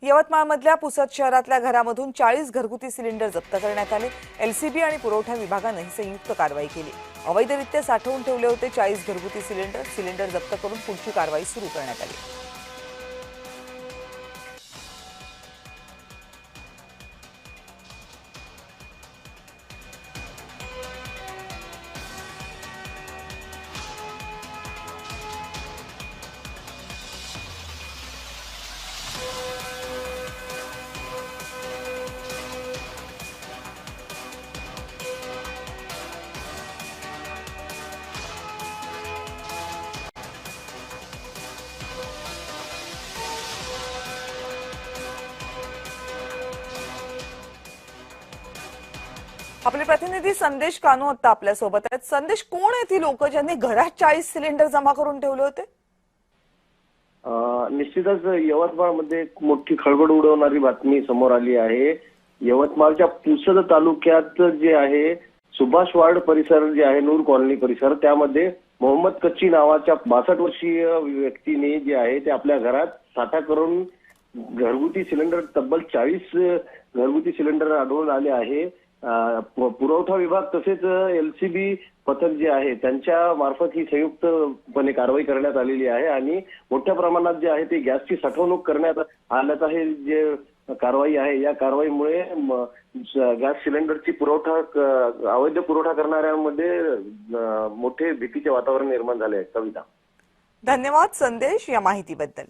यवतमाळमधल्या पुसद शहरातल्या घरामधून 40 घरगुती सिलेंडर जप्त करण्यात आले। एलसीबी आणि पुरवठा विभागाने ही संयुक्त कारवाई केली। अवैधरित्या साठवून ठेवले होते 40 घरगुती सिलेंडर जप्त करून पुढची कारवाई सुरू करण्यात आली। आपले प्रतिनिधी संदेश कानू आता आपल्या सोबत आहेत। संदेश, कोण आहेत ती लोक ज्यांनी घरात 40 सिलेंडर जमा करून ठेवले होते? निश्चितच यवतमाळमध्ये मोठी खळबळ उडवणारी बातमी समोर आली आहे। यवतमाळच्या पुसद तालुक्यात जे आहे सुभाष वार्ड परिसर जे आहे, नूर कॉलनी परिसर, त्यामध्ये मोहम्मद कच्ची नावाच्या 62 वर्षीय व्यक्तीने जे आहे ते आपल्या घरात साठा करून घरगुती सिलेंडर तब्बल 40 घरगुती सिलेंडर आढळून आले आहे। पुरवठा विभाग तसेच एलसीबी पथक जे आहे त्यांच्या मार्फत ही संयुक्तपणे कारवाई करण्यात आलेली आहे आणि मोठ्या प्रमाणात जे आहे ते गॅसची साठवणूक करण्यात आल्याचा हे जे कारवाई आहे, या कारवाईमुळे गॅस सिलेंडरची अवैध पुरवठा करणाऱ्यांमध्ये मोठे भीतीचे वातावरण निर्माण झाले आहे। कविता, धन्यवाद संदेश या माहितीबद्दल।